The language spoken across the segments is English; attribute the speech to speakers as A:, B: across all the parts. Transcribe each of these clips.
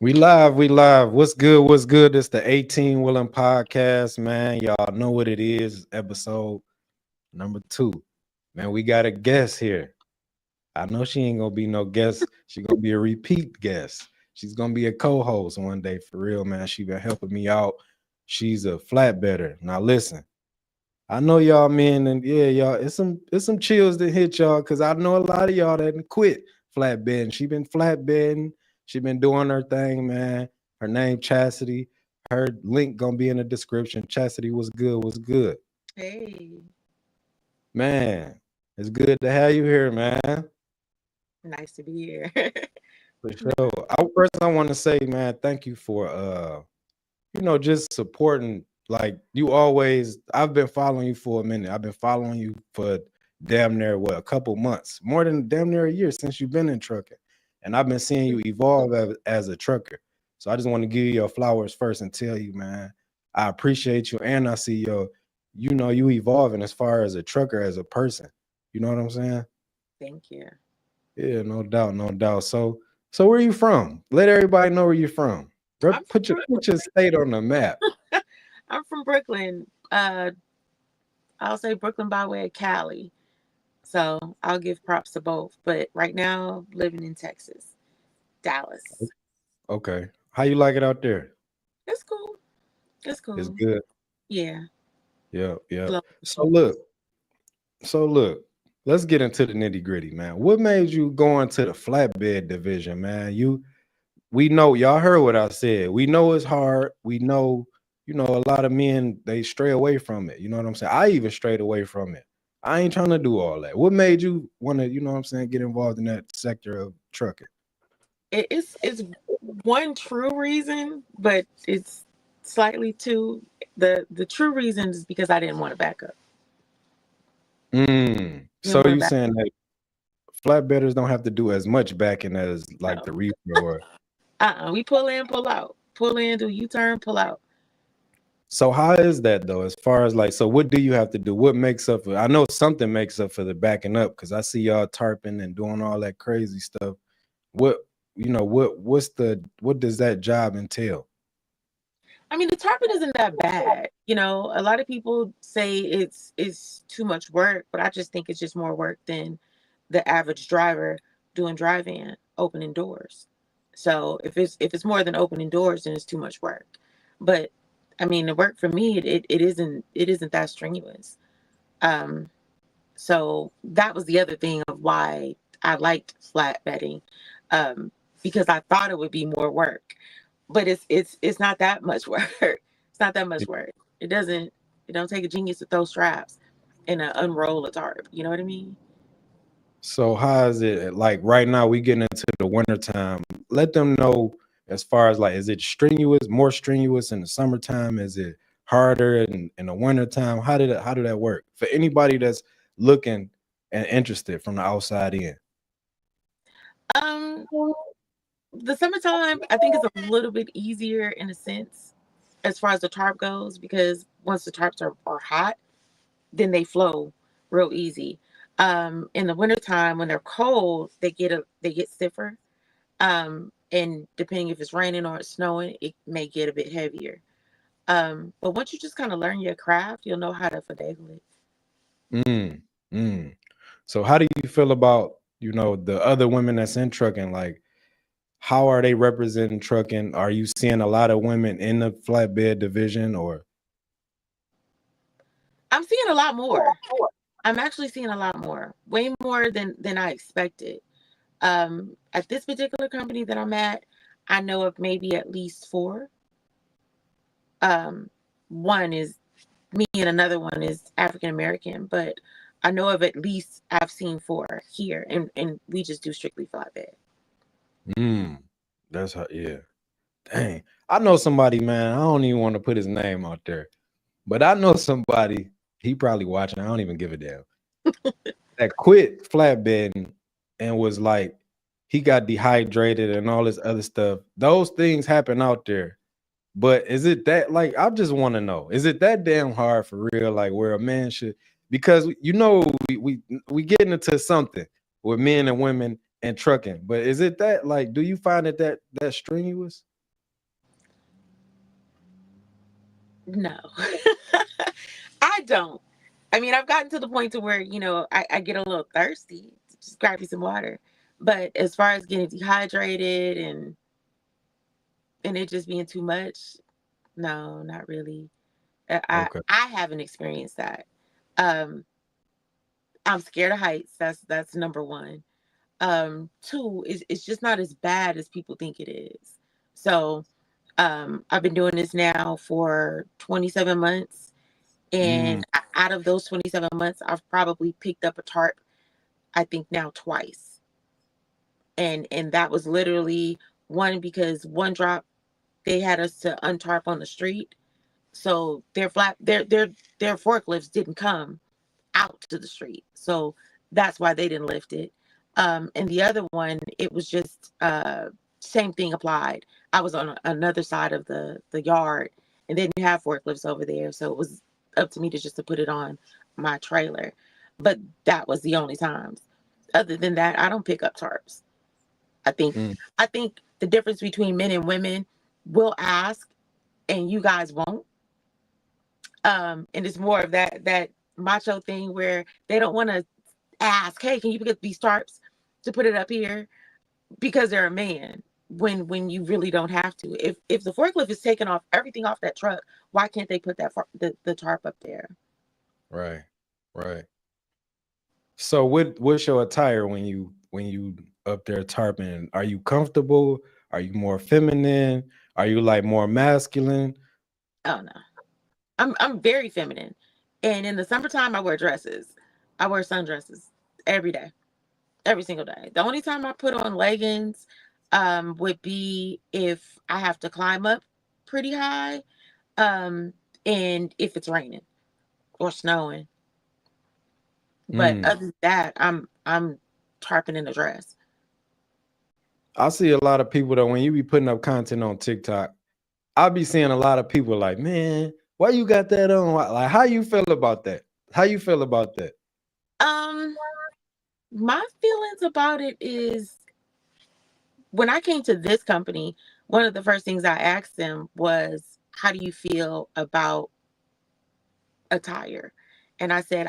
A: We live, we live. What's good? What's good? It's the 8TeenWilln podcast, man. Y'all know what it is. Episode number 2. Man, we got a guest here. I know she ain't gonna be no guest. She gonna be a repeat guest. She's gonna be a co-host one day for real, man. She been helping me out. She's a flatbedder. Now listen, I know y'all men, and yeah, y'all, it's some chills that hit y'all because I know a lot of y'all that quit flatbedding. She been flatbedding. She been doing her thing, man. Her name Chastity. Her link gonna be in the description. Chastity was good. Was good,
B: Hey,
A: man. It's good to have you here, man.
B: nice to be here.
A: For sure. I want to say, man, thank you for just supporting. Like you always, I've been following you for a minute. I've been following you for damn near a couple months, more than damn near a year since you've been in trucking, and I've been seeing you evolve as a trucker. So I just want to give you your flowers first and tell you, man, I appreciate you, and I see you evolving as far as a trucker, as a person. You know what I'm saying?
B: Thank you.
A: Yeah, no doubt, no doubt. So where you from? Let everybody know where you're from.
B: I'm from
A: Put your state on the map.
B: I'm from Brooklyn. I'll say Brooklyn by way of Cali. So I'll give props to both. But right now, living in Texas, Dallas.
A: Okay. How you like it out there?
B: It's cool. It's
A: It's
B: cool.
A: good.
B: Yeah.
A: Yeah, yeah.
B: Slow.
A: So look, let's get into the nitty-gritty, man. What made you go into the flatbed division, man? We know y'all heard what I said. We know it's hard. We know, a lot of men they stray away from it. You know what I'm saying? I even strayed away from it. I ain't trying to do all that. What made you want to, you know what I'm saying, get involved in that sector of trucking?
B: It's one true reason, but it's slightly two. The true reason is because I didn't want to back up. Didn't
A: So
B: want to
A: you
B: back
A: saying that flatbedders don't have to do as much backing as like
B: up.
A: the reefer or
B: We pull in, pull out. Pull in, do U-turn, pull out.
A: so how is that though? As far as like, so what do you have to do? What makes up for I know something makes up for the backing up because I see y'all tarping and doing all that crazy stuff. What what does that job entail?
B: I mean, the tarpon isn't that bad. A lot of people say it's too much work, but I just think it's just more work than the average driver doing drive-in, opening doors. So if it's more than opening doors, then it's too much work. But I mean, the work for me, it isn't that strenuous. Um, so that was the other thing of why I liked flatbedding, um, because I thought it would be more work, but it's not that much work. It's not that much work. It don't take a genius to throw straps and unroll a tarp. You know what I mean?
A: So how is it like right now we getting into the winter time? Let them know as far as like is it strenuous, more strenuous in the summertime? Is it harder in the winter time? How did that work? For anybody that's looking and interested from the outside in.
B: Um, the summertime I think is a little bit easier in a sense as far as the tarp goes because once the tarps are hot, then they flow real easy. In the wintertime when they're cold, they get stiffer. And depending if it's raining or it's snowing, it may get a bit heavier. But once you just kind of learn your craft, you'll know how to finagle it.
A: Mm, mm. So how do you feel about, the other women that's in trucking? Like, how are they representing trucking? Are you seeing a lot of women in the flatbed division or
B: I'm seeing a lot more. I'm actually seeing a lot more, way more than I expected. At this particular company that I'm at, I know of maybe at least four. Um, One is me and another one is African American, but I know of at least I've seen four here, and we just do strictly flatbed.
A: mm, that's how yeah. Dang. I know somebody, man. I don't even want to put his name out there. But I know somebody, he probably watching. I don't even give a damn. That quit flatbedding and was like, he got dehydrated and all this other stuff. Those things happen out there. But is it that like I just want to know, is it that damn hard for real? Like where a man should because we getting into something with men and women and trucking. But is it that like, do you find it that strenuous?
B: No, I don't. I mean, I've gotten to the point to where, I get a little thirsty. Just grab me some water. But as far as getting dehydrated and it just being too much, no, not really.
A: Okay.
B: I haven't experienced that. Um, I'm scared of heights. That's number one. Two is it's just not as bad as people think it is. So I've been doing this now for 27 months,
A: Mm,
B: and out of those 27 months, I've probably picked up a tarp, I think now twice. And that was literally one because one drop they had us to untarp on the street. So their forklifts didn't come out to the street. So that's why they didn't lift it. And the other one, it was just same thing applied. I was on another side of the yard and they didn't have forklifts over there. So it was up to me to just to put it on my trailer. But that was the only times. Other than that, I don't pick up tarps. I think
A: mm.
B: I think the difference between men and women will ask and you guys won't. And it's more of that macho thing where they don't want to ask, hey, can you pick up these tarps to put it up here because they're a man when you really don't have to. If the forklift is taking off everything off that truck, why can't they put the tarp up there?
A: Right. Right. So what's your attire when you up there tarping? Are you comfortable? Are you more feminine? Are you like more masculine?
B: Oh no. I'm very feminine. And in the summertime I wear dresses. I wear sundresses every day. Every single day. The only time I put on leggings would be if I have to climb up pretty high, um, and if it's raining or snowing. But
A: Mm.
B: other than that, I'm tarping in a dress.
A: I see a lot of people that when you be putting up content on TikTok, I'll be seeing a lot of people like, man, why you got that on? Like, how you feel about that? How you feel about that?
B: Um, my feelings about it is when I came to this company, one of the first things I asked them was, "How do you feel about attire?" And I said,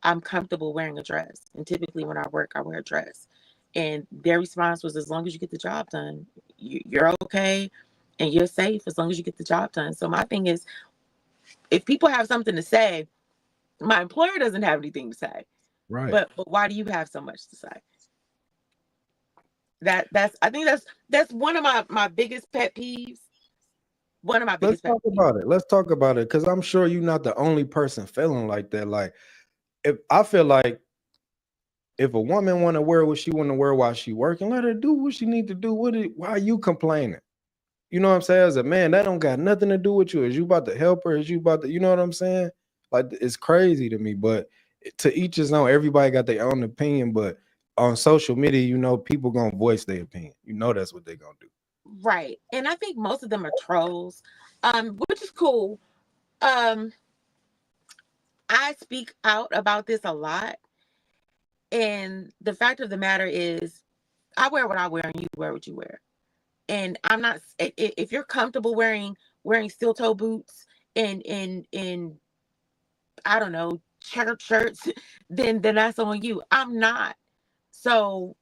B: I'm comfortable wearing a dress. And typically when I work, I wear a dress. And their response was, as long as you get the job done, you're okay and you're safe as long as you get the job done. So my thing is, if people have something to say, my employer doesn't have anything to say.
A: Right.
B: But why do you have so much to say? That's I think that's one of my biggest pet peeves. One of my
A: Let's
B: biggest pet
A: talk
B: peeves.
A: about it. Let's talk about it. Cause I'm sure you're not the only person feeling like that. Like if I feel like if a woman want to wear what she want to wear while she working, let her do what she need to do with it. Why are you complaining? You know what I'm saying? As a man, that don't got nothing to do with you. Is you about to help her? Is you about to, you know what I'm saying? Like it's crazy to me, but to each his own. Everybody got their own opinion, but on social media, people gonna voice their opinion. That's what they gonna do.
B: Right. And I think most of them are trolls, which is cool. Um, I speak out about this a lot. And the fact of the matter is, I wear what I wear and you wear what you wear. And I'm not, if you're comfortable wearing steel toe boots and I don't know, checkered shirts, then that's on you. I'm not. So,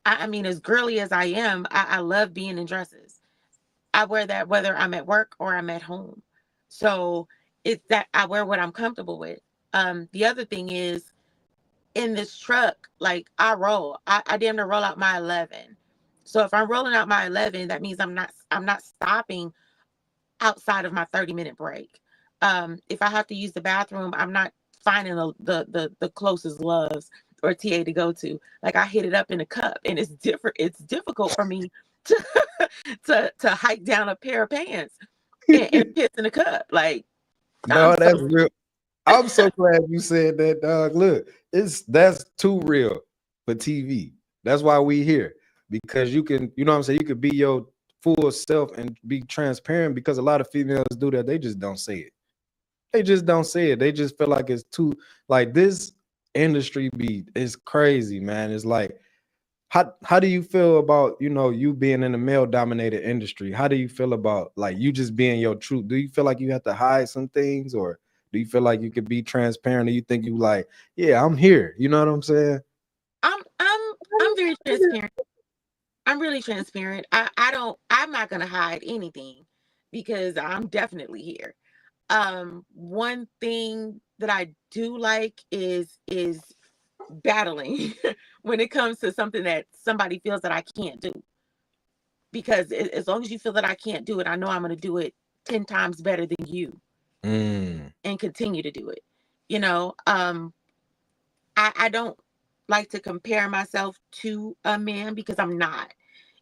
B: I mean, as girly as I am, I love being in dresses. I wear that whether I'm at work or I'm at home. So it's that I wear what I'm comfortable with. The other thing is in this truck, like I roll. I damn near roll out my 11. So if I'm rolling out my 11, that means I'm not stopping outside of my 30-minute break. If I have to use the bathroom, I'm not finding the closest Loves or TA to go to. Like I hit it up in a cup, and it's different. It's difficult for me to to hike down a pair of pants and piss in a cup. Like I'm
A: No, that's
B: so
A: real. I'm so glad you said that, dog. Look, that's too real for TV. That's why we here because you can, you know what I'm saying. You could be your full self and be transparent because a lot of females do that. They just don't say it. They just don't say it. They just feel like it's too like this. industry it's crazy, man. It's like how do you feel about, you being in a male dominated industry? How do you feel about like you just being your truth? Do you feel like you have to hide some things, or do you feel like you could be transparent, or you think you like, yeah, I'm here? You know what I'm saying?
B: I'm very transparent. I'm really transparent. I'm not gonna hide anything because I'm definitely here. One thing that I do like is battling when it comes to something that somebody feels that I can't do. Because as long as you feel that I can't do it, I know I'm gonna do it 10 times better than you and continue to do it. You know, I don't like to compare myself to a man because I'm not.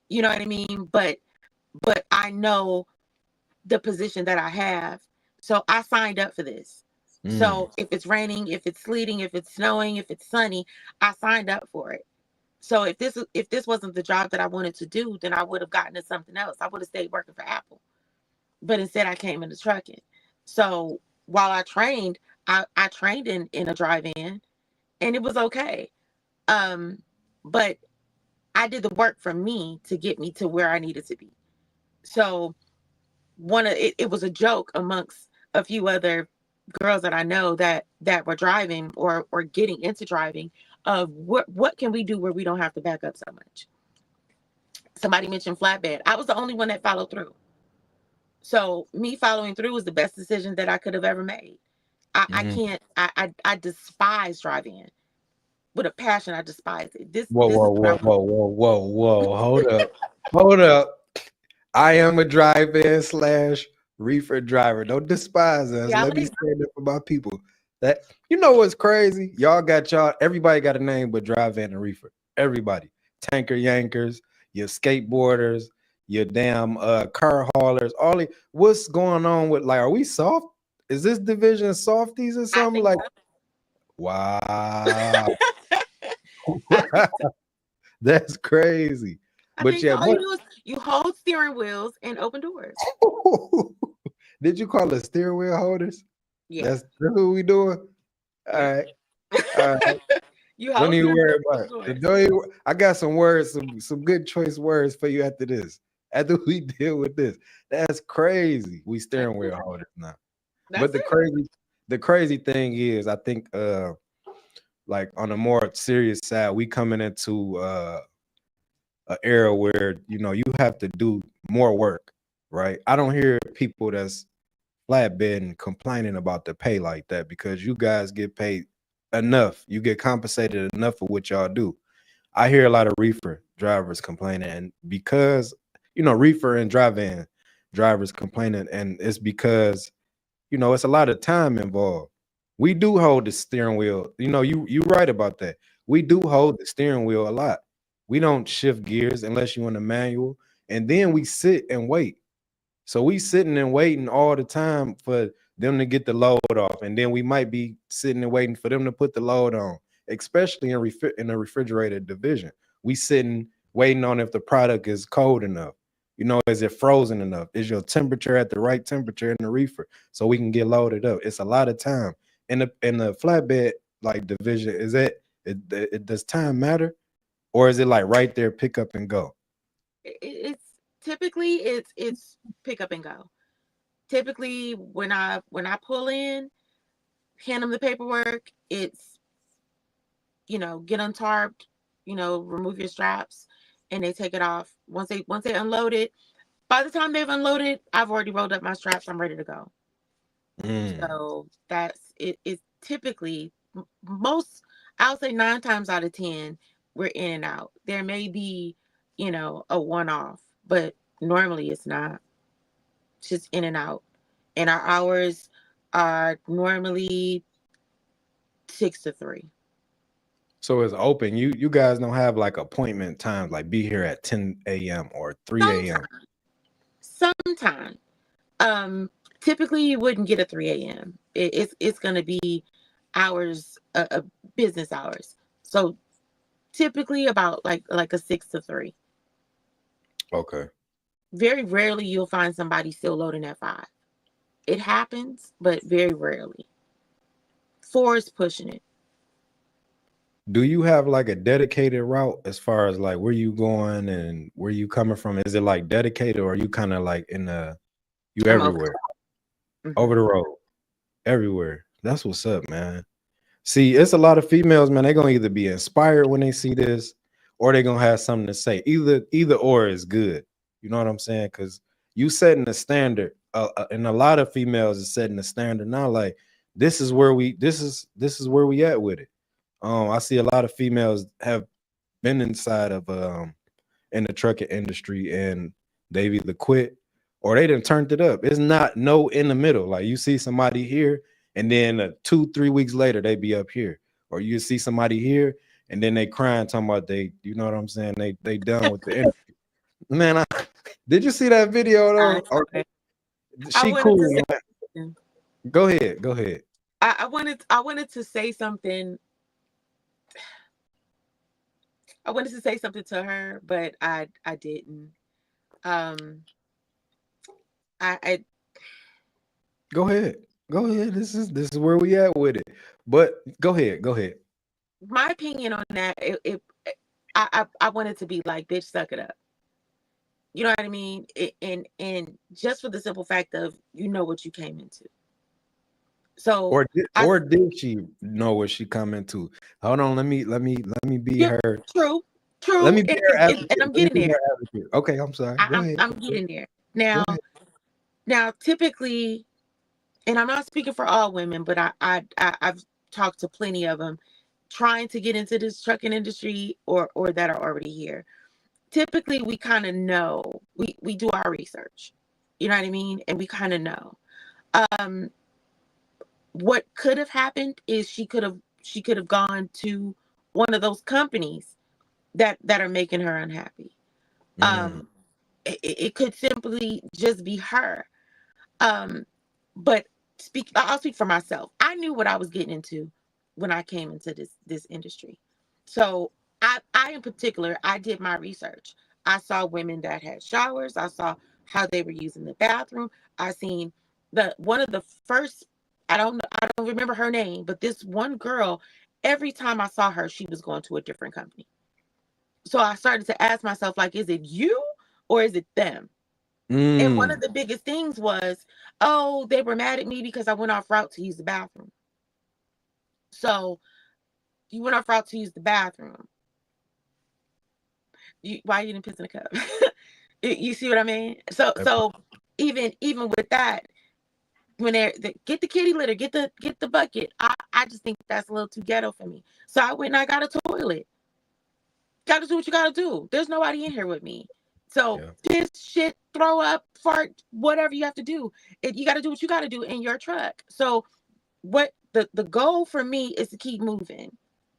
B: You know what I mean? But I know the position that I have. So I signed up for this. So if it's raining, if it's sleeting, if it's snowing, if it's sunny, I signed up for it. So if this wasn't the job that I wanted to do, then I would have gotten to something else. I would have stayed working for Apple. But instead I came into trucking. So while I trained, I trained in a drive-in and it was okay. But I did the work for me to get me to where I needed to be. So it was a joke amongst a few other girls that I know that were driving or getting into driving of what can we do where we don't have to back up so much. Somebody mentioned flatbed. I was the only one that followed through. So me following through was the best decision that I could have ever made. I can't I despise driving with a passion. I despise it.
A: Whoa,
B: This is
A: whoa,
B: what I
A: whoa,
B: want.
A: whoa, whoa, whoa, whoa. Hold up. Hold up. I am a drive-in slash reefer driver. Don't despise us.
B: Yeah,
A: Let me stand up for my people. That what's crazy? Everybody got a name but drive-in and reefer. Everybody. Tanker yankers, your skateboarders, your damn car haulers, what's going on with, like, are we soft? Is this division softies or
B: I
A: something?
B: think
A: Like,
B: so.
A: wow.
B: I think so.
A: That's crazy.
B: I
A: But
B: think so.
A: yeah,
B: All you do is you hold steering wheels and open doors.
A: did you call us steering wheel holders?
B: Yeah.
A: That's what we doing. All
B: Yeah.
A: right, all right.
B: You
A: Don't
B: hold
A: even
B: steering
A: worry
B: wheels
A: about
B: and open
A: it.
B: doors.
A: I got some words, some good choice words for you after this. After we deal with this, that's crazy. We
B: That's
A: steering wheel
B: it.
A: holders now. But
B: That's it.
A: the crazy thing is, I think, like on a more serious side, we coming into an era where you have to do more work, right? I don't hear people that's flatbed complaining about the pay like that, because you guys get paid enough. You get compensated enough for what y'all do. I hear a lot of reefer drivers complaining, and because reefer and drive-in drivers complaining, and it's because it's a lot of time involved. We do hold the steering wheel. You right about that. We do hold the steering wheel a lot. We don't shift gears unless you're in a manual, and then we sit and wait. So we sitting and waiting all the time for them to get the load off, and then we might be sitting and waiting for them to put the load on. Especially in the refrigerated division, we sitting waiting on if the product is cold enough. Is it frozen enough? Is your temperature at the right temperature in the reefer so we can get loaded up? It's a lot of time in the flatbed like division. Does time matter, or is it like right there, pick up and go?
B: It's typically it's pick up and go. Typically when I pull in, hand them the paperwork, it's get untarped, remove your straps, and they take it off. Once they unload it, by the time they've unloaded, I've already rolled up my straps. I'm ready to go. So that's it. It's typically most. I'll say 9 times out of 10, we're in and out. There may be, a one-off, but normally it's not. It's just in and out. And our hours are normally 6 to 3.
A: So it's open. You guys don't have like appointment times, like be here at 10 a.m. or 3 a.m.
B: Sometimes. Um, Typically you wouldn't get a 3 a.m. It's gonna be hours, business hours. So typically about like a 6 to 3.
A: Okay.
B: Very rarely you'll find somebody still loading at 5. It happens, but very rarely. 4 is pushing it.
A: do you have like a dedicated route as far as like where you going and where you coming from? Is it like dedicated, or are you kind of like in the you
B: I'm over.
A: everywhere,
B: Mm-hmm.
A: over the road, everywhere? That's what's up, man. See, it's a lot of females, man. They're gonna either be inspired when they see this, or they're gonna have something to say. Either or is good. You know what I'm saying? Because you setting the standard, and a lot of females is setting the standard now. Like this is where we at with it. I see a lot of females have been inside of in the trucking industry, and they've either quit or they done turned it up. It's not no in the middle. Like you see somebody here, and then 2-3 weeks later they be up here, or you see somebody here, and then they crying talking about they, you know what I'm saying? They done with the industry. Man, did you see that video
B: I
A: though?
B: saw
A: Or,
B: it. I
A: she
B: wanted to
A: cool,
B: say
A: man.
B: something.
A: Go ahead, go ahead.
B: I wanted to say something. I wanted to say something to her, but I didn't. Um, I
A: Go ahead. Go ahead. This is where we at with it. But go ahead. Go ahead.
B: my opinion on that. I wanted to be like, bitch, suck it up. You know what I mean? And just for the simple fact of you know what you came into. So I
A: Or did she know what she coming to? Hold on. Let me be
B: yeah,
A: her.
B: true,
A: Let
B: true,
A: me be
B: and,
A: her
B: and, and,
A: advocate.
B: and I'm
A: Let me
B: getting
A: be
B: there.
A: her advocate. Okay, I'm sorry.
B: I,
A: Go
B: I'm
A: ahead.
B: I'm getting there
A: Go
B: now.
A: ahead.
B: Now, typically, and I'm not speaking for all women, but I've talked to plenty of them trying to get into this trucking industry or that are already here. Typically, we kind of know we do our research. You know what I mean? And we kind of know. Um, what could have happened is she could have gone to one of those companies that are making her unhappy.
A: Mm,
B: Um, it could simply just be her. Um, but I'll speak for myself. I knew what I was getting into when I came into this industry. So I in particular, I did my research. I saw women that had showers. I saw how they were using the bathroom. I seen the one of the first. I don't remember her name, but this one girl. Every time I saw her, she was going to a different company. So I started to ask myself, like, is it you or is it them? And one of
A: mm.
B: the biggest things was, oh, they were mad at me because I went off route to use the bathroom. So you went off route to use the bathroom. Why you didn't piss in the cup? You see what I mean? So
A: That part.
B: so even with that, when they get the kitty litter, get the bucket. I just think that's a little too ghetto for me. So I went and I got a toilet. Got to do what you got to do. There's nobody in here with me. So
A: Yeah.
B: piss, shit, throw up, fart, whatever you have to do. You got to do what you got to do in your truck. So what the goal for me is to keep moving.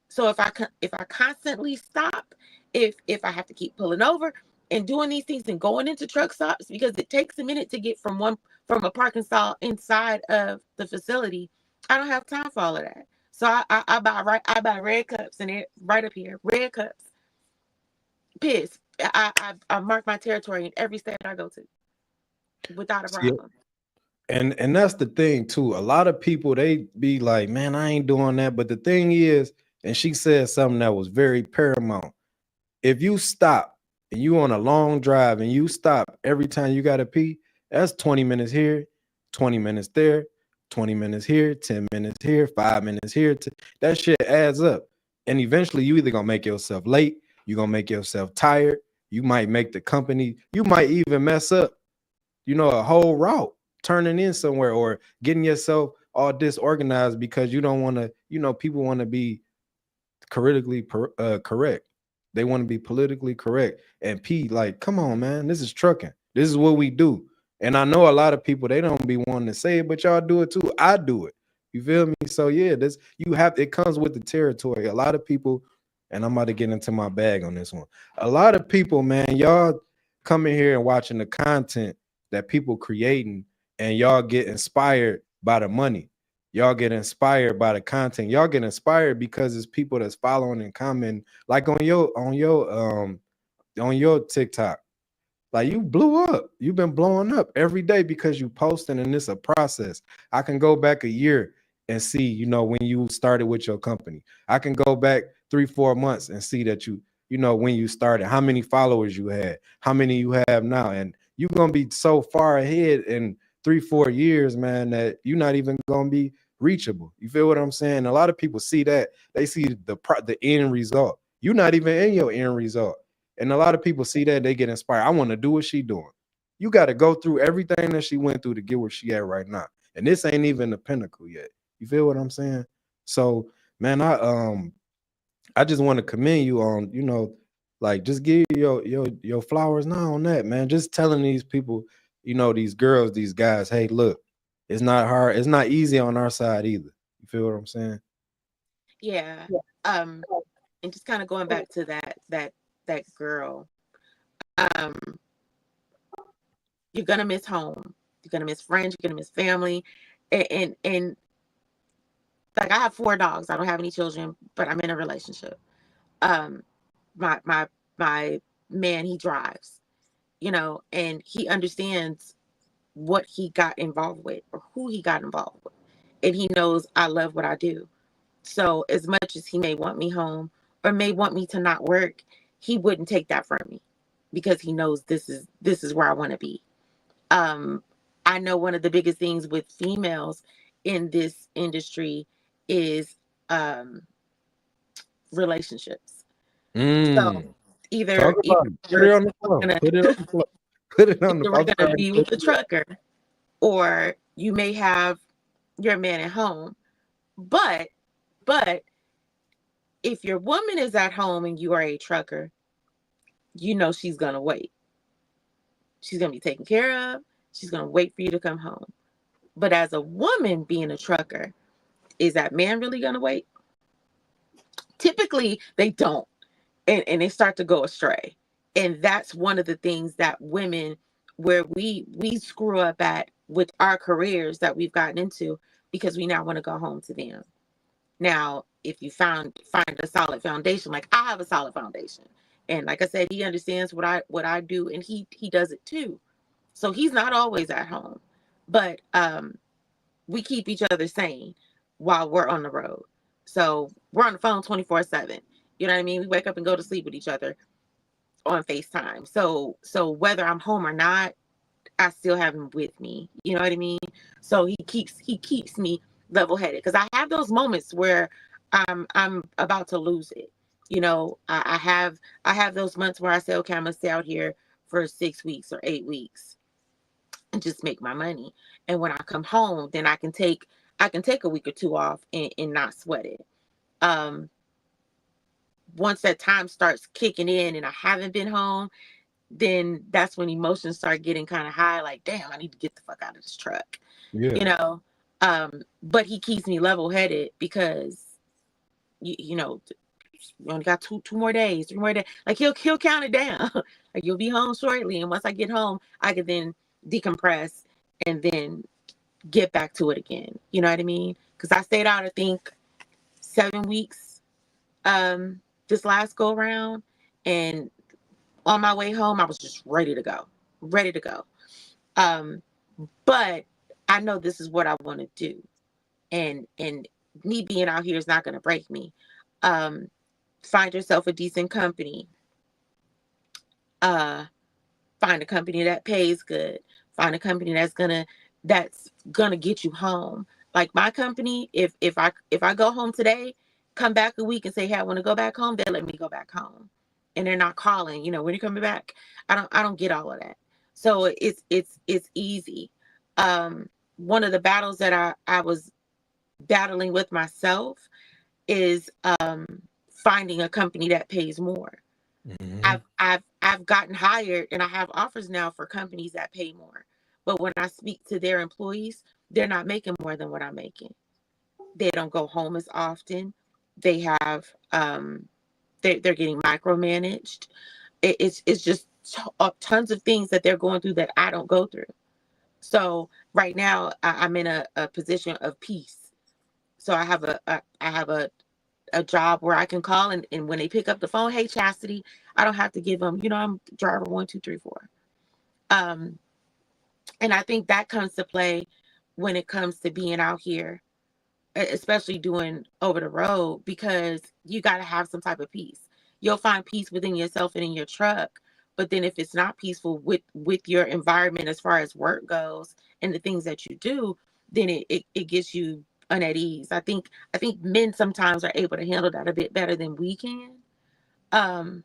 B: So if I constantly stop, if I have to keep pulling over and doing these things and going into truck stops because it takes a minute to get from a parking stall inside of the facility, I don't have time for all of that. So I buy red cups and it right up here, red cups. Piss. I mark my territory in every state I go to without a
A: See,
B: problem.
A: and that's the thing too. A lot of people they be like, man, I ain't doing that. But the thing is, and she said something that was very paramount. If you stop and you on a long drive and you stop every time you gotta pee, that's 20 minutes here, 20 minutes there, 20 minutes here, 10 minutes here, 5 minutes here. That shit adds up. And eventually you either gonna make yourself late, you're gonna make yourself tired, you might make the company, you might even mess up, a whole route turning in somewhere or getting yourself all disorganized because you don't want to, people want to be correct. They want to be politically correct. And P, like, come on, man, this is trucking. This is what we do. And I know a lot of people they don't be wanting to say it, but y'all do it too. I do it. You feel me? So yeah, this it comes with the territory. A lot of people, and I'm about to get into my bag on this one. A lot of people, man, y'all coming here and watching the content that people creating, and y'all get inspired by the money. Y'all get inspired by the content. Y'all get inspired because it's people that's following and commenting, like on your TikTok. Like you blew up. You've been blowing up every day because you posting, and it's a process. I can go back a year and see, when you started with your company. I can go back 3-4 months and see that you know, when you started, how many followers you had, how many you have now, and you're gonna be so far ahead in 3-4 years, man, that you're not even gonna be reachable. You feel what I'm saying? A lot of people see that, they see the end result. You're not even in your end result, and a lot of people see that, they get inspired. I want to do what she doing. You got to go through everything that she went through to get where she at right now, and this ain't even the pinnacle yet. You feel what I'm saying? So, man, I just want to commend you on, you know, like just give your flowers now on that, man. Just telling these people, you know, these girls, these guys, hey, look, it's not hard, it's not easy on our side either. You feel what I'm saying?
B: Yeah. Um, and just kind of going back to that girl, um, you're gonna miss home, you're gonna miss friends, you're gonna miss family, and like I have 4 dogs. I don't have any children, but I'm in a relationship. Um, my man, he drives, you know, and he understands what he got involved with or who he got involved with, and he knows I love what I do. So as much as he may want me home or may want me to not work, he wouldn't take that from me because he knows this is where I want to be. Um, I know one of the biggest things with females in this industry is um, relationships. So
A: Mm. Talk
B: either
A: about it. Put
B: we're
A: it on the floor.
B: gonna
A: Put it on the floor. Put it on the
B: either we're
A: floor. I'm
B: gonna
A: sorry.
B: be with the trucker, or you may have your man at home. But but if your woman is at home and you are a trucker, you know she's gonna wait. She's gonna be taken care of. She's gonna wait for you to come home. But as a woman being a trucker, is that man really gonna wait? Typically, they don't, and they start to go astray. And that's one of the things that women, where we screw up at with our careers that we've gotten into, because we now want to go home to them. Now, if you find a solid foundation, like I have a solid foundation, and like I said, he understands what I do, and he does it too. So he's not always at home, but we keep each other sane while we're on the road. So we're on the phone 24/7. You know what I mean? We wake up and go to sleep with each other on FaceTime. So whether I'm home or not, I still have him with me. You know what I mean? So he keeps me level headed, because I have those moments where I'm about to lose it. You know, I have those months where I say, okay, I'm gonna stay out here for 6 weeks or 8 weeks and just make my money. And when I come home, then I can take a week or two off and not sweat it. Um, Once that time starts kicking in and I haven't been home, then that's when emotions start getting kind of high. Like, damn, I need to get the fuck out of this truck,
A: Yeah.
B: you know. But he keeps me level headed because you know, you only got two more days, 3 more days. Like he'll count it down. Like, you'll be home shortly, and once I get home, I can then decompress and then get back to it again. You know what I mean? Because I stayed out, I think, 7 weeks this last go around, and on my way home, I was just ready to go, ready to go. Um, but I know this is what I want to do, and me being out here is not going to break me. Um, find yourself a decent company. Uh, Find a company that pays good. Find a company that's gonna get you home. Like my company, if I go home today, come back a week and say, hey, I want to go back home, they let me go back home. And they're not calling, when you're coming back. I don't get all of that. So it's easy. One of the battles that I was battling with myself is finding a company that pays more.
A: Mhm.
B: I've gotten hired, and I have offers now for companies that pay more. But when I speak to their employees, they're not making more than what I'm making. They don't go home as often. They have they're getting micromanaged. It's just tons of things that they're going through that I don't go through. So right now I'm in a position of peace. So I have a job where I can call, and when they pick up the phone, hey Chastity, I don't have to give them, I'm driver 1 2 3 4. Um, and I think that comes to play when it comes to being out here. especially doing over the road, because you got to have some type of peace. You'll find peace within yourself and in your truck, but then if it's not peaceful with your environment as far as work goes and the things that you do, then it gets you at ease. I think men sometimes are able to handle that a bit better than we can, um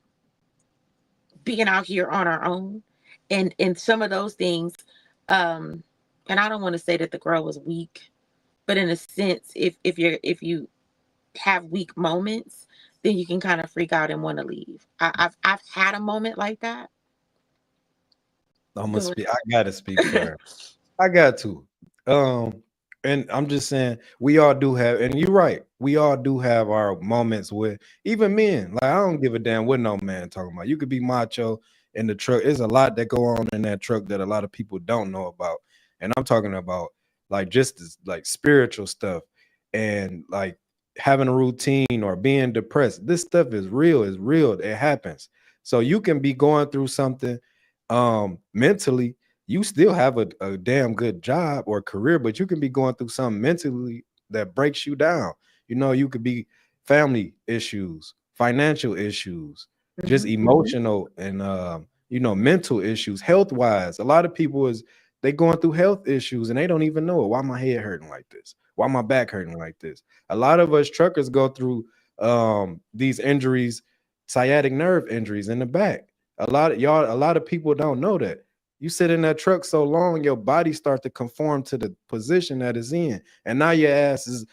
B: being out here on our own, and some of those things, um and I don't want to say that the girl was weak, but in a sense, if you have weak moments, then you can kind of freak out and want to leave. I've had a moment like that.
A: I'm gonna
B: Go
A: speak. I gotta speak for her. I got to. Um, and I'm just saying we all do have, and you're right, we all do have our moments with even men. Like I don't give a damn what no man talking about. You could be macho in the truck. There's a lot that go on in that truck that a lot of people don't know about. And I'm talking about like just as, like spiritual stuff and like having a routine or being depressed. This stuff is real, it's real, it happens. So you can be going through something mentally, you still have a damn good job or career, but you can be going through something mentally that breaks you down. You know, you could be family issues, financial issues, just
B: Mhm.
A: emotional and mental issues, health wise. A lot of people is they going through health issues and they don't even know it. Why my head hurting like this? Why my back hurting like this? A lot of us truckers go through these injuries, sciatic nerve injuries in the back. A lot of people don't know that. You sit in that truck so long, your body start to conform to the position that it's in, and now your ass is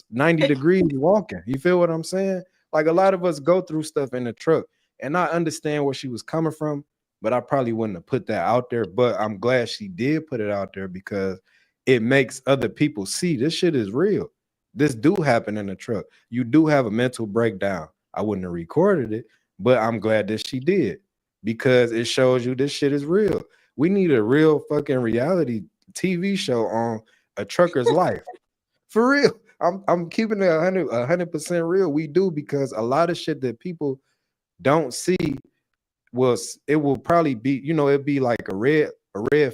A: 90 degrees walking. You feel what I'm saying? Like a lot of us go through stuff in the truck, and I understand where she was coming from, but I probably wouldn't have put that out there. But I'm glad she did put it out there because it makes other people see this shit is real. This do happen in the truck. You do have a mental breakdown. I wouldn't have recorded it, but I'm glad that she did because it shows you this shit is real. We need a real fucking reality TV show on a trucker's life. For real. I'm keeping it 100% real. We do because a lot of shit that people don't see was it will probably be, it'd be like a red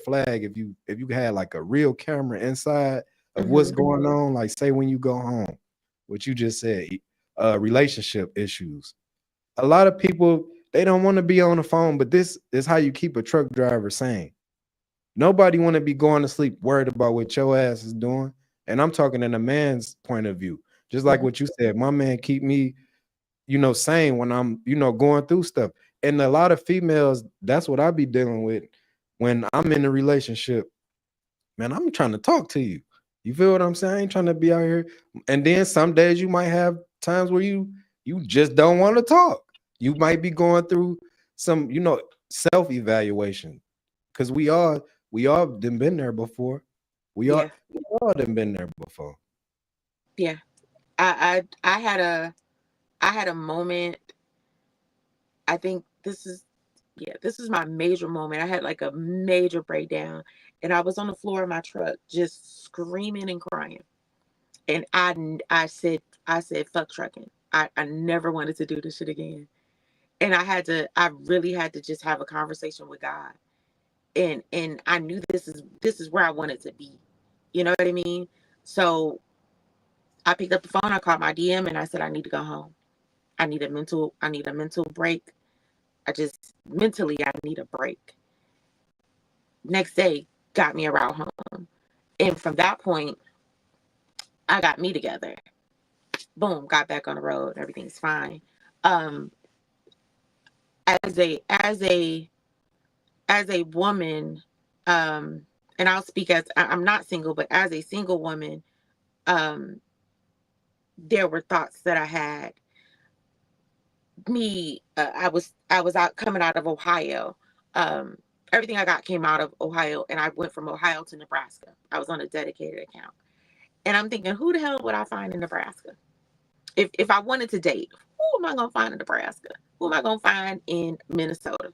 A: flag if you had like a real camera inside of what's
B: Mhm.
A: going on. Like say when you go home, what you just said, relationship issues. A lot of people they don't want to be on the phone, but this is how you keep a truck driver sane. Nobody want to be going to sleep worried about what your ass is doing. And I'm talking in a man's point of view. Just like
B: Mhm.
A: what you said, my man keep me, sane when I'm, going through stuff. And a lot of females, that's what I be dealing with when I'm in a relationship. Man, I'm trying to talk to you. You feel what I'm saying? I ain't trying to be out here. And then some days you might have times where you just don't want to talk. You might be going through some, self-evaluation. Cause we all done been there before.
B: Yeah.
A: We all done been there before.
B: Yeah. I had a moment. I think this is my major moment. I had like a major breakdown, and I was on the floor of my truck just screaming and crying. And I said fuck trucking. I never wanted to do this shit again. And I really had to just have a conversation with God. And I knew this is where I wanted to be. You know what I mean? So I picked up the phone, I called my DM, and I said I need to go home. I need a mental break. I just mentally I need a break. Next day got me a route home. And from that point, I got me together. Boom, got back on the road. Everything's fine. Um, as a woman, um, and I'll speak as I'm not single, but as a single woman, um, there were thoughts that I had. I was out coming out of Ohio. Um, Everything I got came out of Ohio, and I went from Ohio to Nebraska. I was on a dedicated account, and I'm thinking, who the hell would I find in Nebraska? If I wanted to date, who am I gonna find in Nebraska? Who am I gonna find in Minnesota?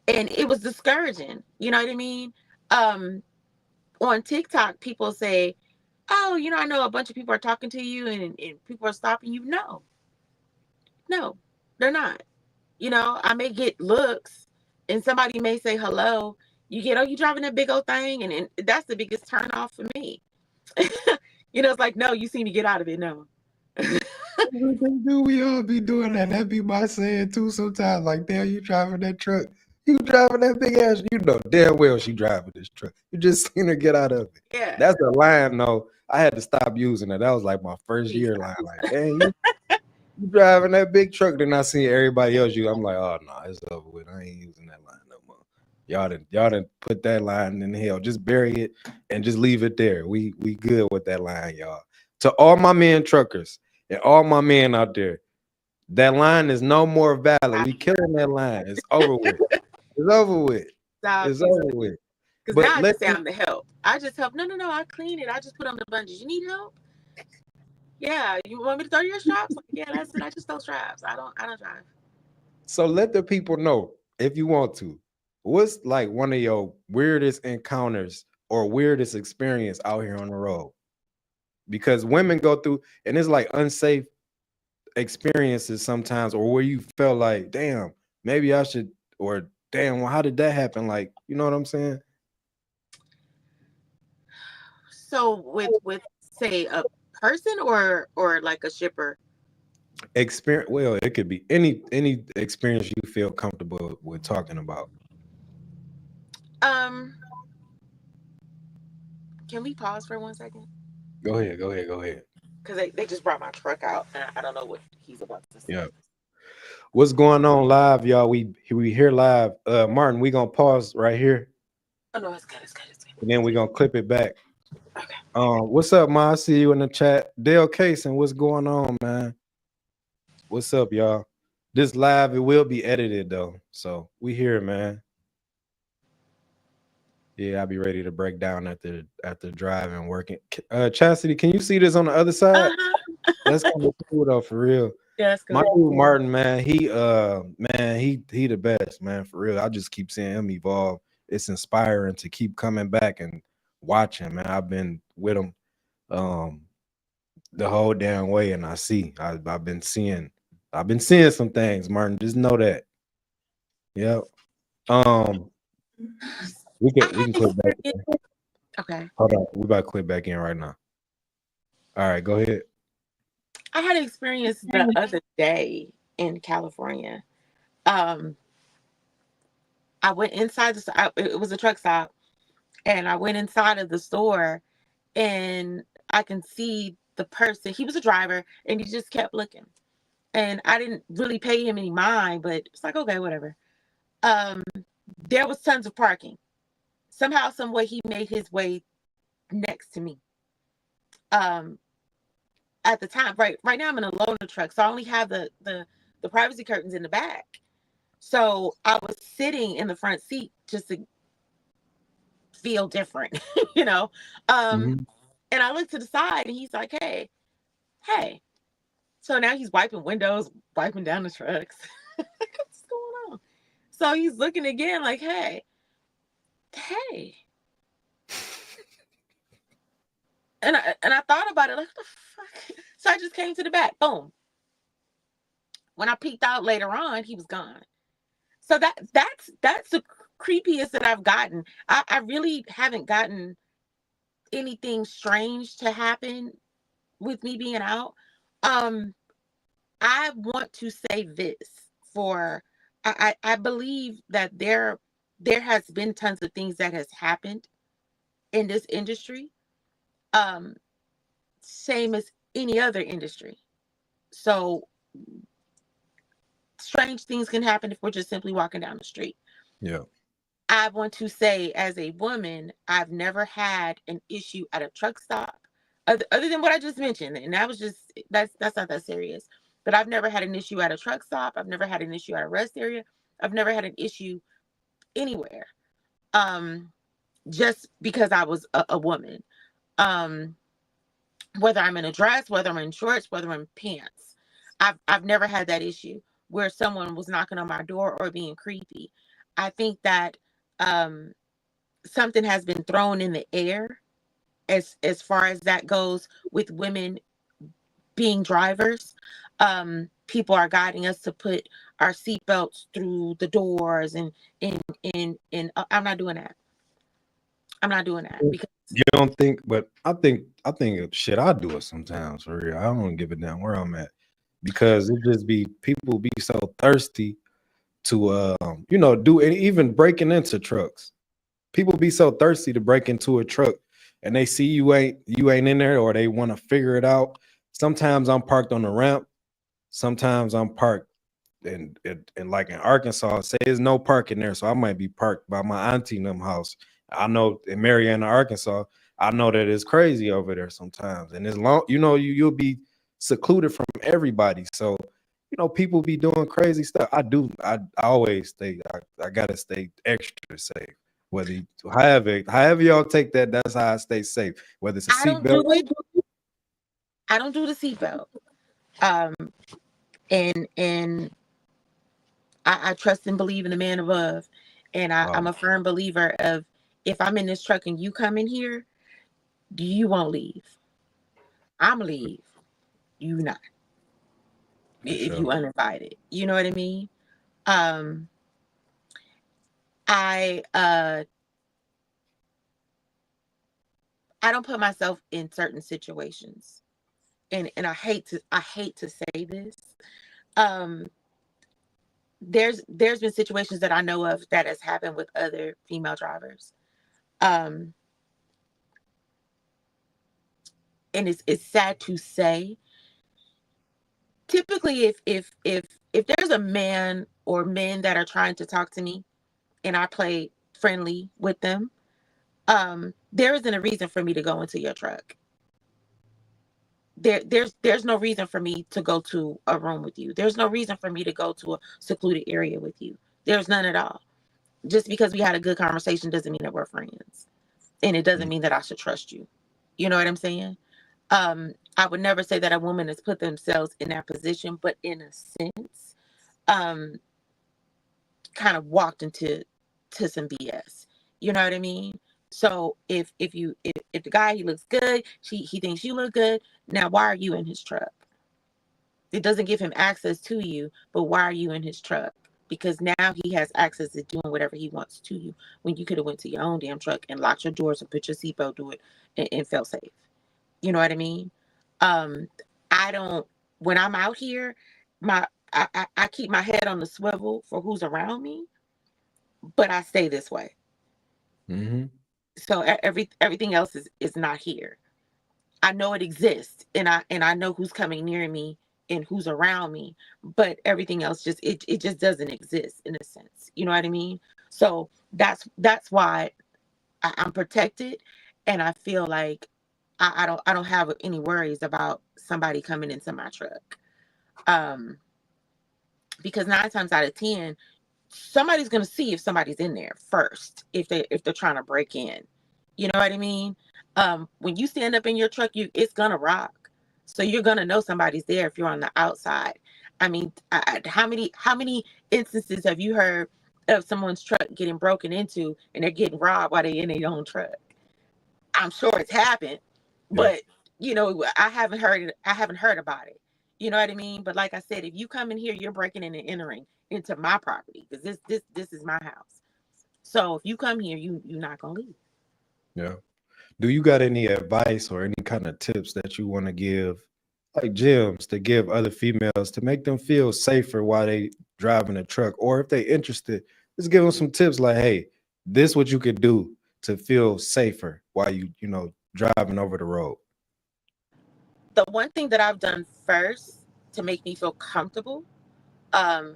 B: And it was discouraging. You know what I mean? Um, on TikTok, people say, "Oh, I know a bunch of people are talking to you, and people are stopping you." No, no, they're not. I may get looks, and somebody may say hello. You get, oh, you driving that big old thing, and that's the biggest turn off for me. You know, it's like, no, you see me get out of it. No.
A: Do we all be doing that? That be my saying too sometimes. Like, damn, you driving that truck. You driving that big ass. You know damn well she driving this truck. You just seen her get out of it.
B: Yeah.
A: That's the line, though. I had to stop using it. That was like my first year line. Like, damn, you driving that big truck. Then I see everybody else use. I'm like, oh no, it's over with. I ain't using that line no more. Y'all didn't put that line in hell. Just bury it and just leave it there. We good with that line, y'all. To all my men truckers and all my men out there, that line is no more valid. We killing that line. It's over with. It's over with. It's over with.
B: Because now I just say I'm the help. I just help. No, I clean it. I just put on the bungees. You need help? Yeah. You want me to throw your straps? Like, yeah, that's it. I just throw straps. I don't drive.
A: So let the people know, if you want to, what's like one of your weirdest encounters or weirdest experience out here on the road? Because women go through, and it's like unsafe experiences sometimes, or where you felt like, damn, maybe I should, or damn, well, how did that happen? Like, you know what I'm saying?
B: So with say a person or like a shipper?
A: Experience. Well, it could be any experience you feel comfortable with talking about.
B: Can we pause for 1 second?
A: Go ahead.
B: Because they just brought my truck out, and I don't know what he's about to say.
A: Yeah. What's going on live, y'all? We here live. Martin, we gonna pause right here.
B: Oh no, it's good.
A: And then we're gonna clip it back.
B: Okay.
A: What's up, Ma? I see you in the chat. Dale Cason, what's going on, man? What's up, y'all? This live, it will be edited though. So we here, man. Yeah, I'll be ready to break down after driving, working. Chastity, can you see this on the other side? That's kind of cool though, for real.
B: Yeah, that's good.
A: My dude Martin, man, he the best, man, for real. I just keep seeing him evolve. It's inspiring to keep coming back and watching, man. I've been with him the whole damn way, and I've been seeing some things, Martin. Just know that. Yep. We can click back in.
B: Okay.
A: Hold on. We about to click back in right now. All right, go ahead.
B: I had an experience the other day in California. I went inside it was a truck stop, and I went inside of the store, and I can see the person. He was a driver, and he just kept looking, and I didn't really pay him any mind, but it's like, okay, whatever. There was tons of parking. Somehow, some way, he made his way next to me. At the time, right now, I'm in a loaner truck, so I only have the privacy curtains in the back. So I was sitting in the front seat just to feel different, you know. And I looked to the side, and he's like, "Hey." So now he's wiping windows, wiping down the trucks. What's going on? So he's looking again, like, "Hey." And I thought about it, like, what the fuck? So I just came to the back. Boom. When I peeked out later on, he was gone. So that's the creepiest that I've gotten. I really haven't gotten anything strange to happen with me being out. I want to say this for I believe that there has been tons of things that has happened in this industry. Same as any other industry. So strange things can happen if we're just simply walking down the street.
A: Yeah.
B: I want to say, as a woman, I've never had an issue at a truck stop, other than what I just mentioned, and that was just that's not that serious. But I've never had an issue at a truck stop. I've never had an issue at a rest area. I've never had an issue anywhere. Just because I was a woman. Whether I'm in a dress, whether I'm in shorts, whether I'm in pants, I've never had that issue where someone was knocking on my door or being creepy. I think that something has been thrown in the air as far as that goes with women being drivers. People are guiding us to put our seatbelts through the doors and I'm not doing that. I'm not doing that because
A: You don't think, but I think shit, I do it sometimes for real. I don't give a damn where I'm at because it just be people be so thirsty to do and even breaking into trucks. People be so thirsty to break into a truck and they see you ain't in there or they want to figure it out. Sometimes I'm parked on the ramp, sometimes I'm parked and like in Arkansas, say there's no parking there, so I might be parked by my auntie in them house. I know in Marianna, Arkansas, I know that it's crazy over there sometimes, and it's long. You'll be secluded from everybody. So, people be doing crazy stuff. I do. I always stay. I gotta stay extra safe. However y'all take that, that's how I stay safe. Whether it's a
B: I don't do
A: seatbelt.
B: it. I don't do the seatbelt. Um, and I trust and believe in the man above, and I'm a firm believer of if I'm in this truck and you come in here, you won't leave. I'm leave. You not
A: For
B: if
A: sure.
B: you uninvited. You know what I mean? Um, I I don't put myself in certain situations, and I hate to say this. Um, there's been situations that I know of that has happened with other female drivers. Um, and it's sad to say. Typically, if there's a man or men that are trying to talk to me and I play friendly with them, there isn't a reason for me to go into your truck. There's no reason for me to go to a room with you. There's no reason for me to go to a secluded area with you. There's none at all. Just because we had a good conversation doesn't mean that we're friends. And it doesn't
A: Mm.
B: mean that I should trust you. You know what I'm saying? I would never say that a woman has put themselves in that position, but in a sense, um, kind of walked into some BS. You know what I mean? So if the guy he looks good, he thinks you look good. Now why are you in his truck? It doesn't give him access to you, but why are you in his truck? Because now he has access to doing whatever he wants to you when you could have went to your own damn truck and locked your doors and put your seatbelt to it and felt safe. You know what I mean? Um, I don't when I'm out here, my I keep my head on the swivel for who's around me, but I stay this way.
A: Mm-hmm.
B: So everything else is not here. I know it exists, and I know who's coming near me and who's around me, but everything else it just doesn't exist in a sense. You know what I mean? So that's why I'm protected, and I feel like I don't have any worries about somebody coming into my truck. Um, because 9 times out of 10, somebody's gonna see if somebody's in there first if they're trying to break in. You know what I mean? When you stand up in your truck, it's gonna rock. So you're gonna know somebody's there if you're on the outside. I mean, how many instances have you heard of someone's truck getting broken into and they're getting robbed while they're in their own truck? I'm sure it's happened,
A: Yeah.
B: but I haven't heard about it. You know what I mean? But like I said, if you come in here, you're breaking in and entering into my property because this is my house. So if you come here, you're not gonna leave.
A: Yeah. Do you got any advice or any kind of tips that you want to give, like gems to give other females to make them feel safer while they driving a truck? Or if they interested, just give them some tips like, hey, this what you could do to feel safer while driving over the road.
B: The one thing that I've done first to make me feel comfortable, um,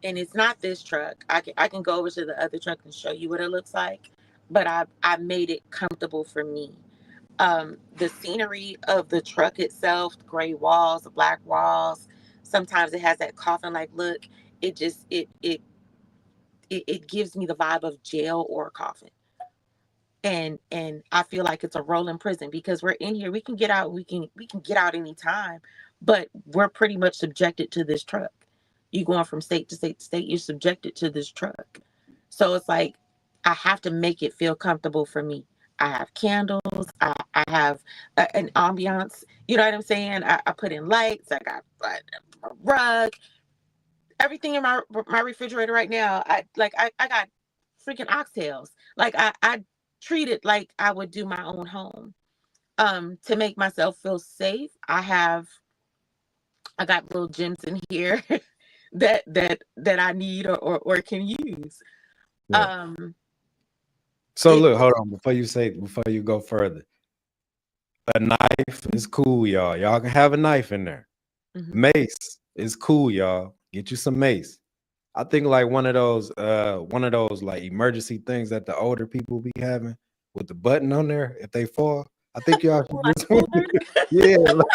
B: and it's not this truck. I can go over to the other truck and show you what it looks like, but I made it comfortable for me. The scenery of the truck itself, the gray walls, the black walls. Sometimes it has that coffin like look. It just it gives me the vibe of jail or a coffin. And I feel like it's a rolling prison because we're in here. We can get out. We can get out anytime, but we're pretty much subjected to this truck. You going from state to state to state. You're subjected to this truck. So it's like I have to make it feel comfortable for me. I have candles. I have an ambiance. You know what I'm saying? I put in lights. I got a rug. Everything in my refrigerator right now. I got freaking oxtails. Like I treat it like I would do my own home. To make myself feel safe, I got little gems in here that I need or can use.
A: Yeah.
B: Um,
A: So
B: it
A: look, hold on before you go further. A knife is cool, y'all. Y'all can have a knife in there.
B: mhm.
A: Mace is cool, y'all. Get you some mace. I think like one of those like emergency things that the older people be having with the button on there if they fall. I think y'all should
B: Life
A: get one.
B: alert.
A: Yeah, like,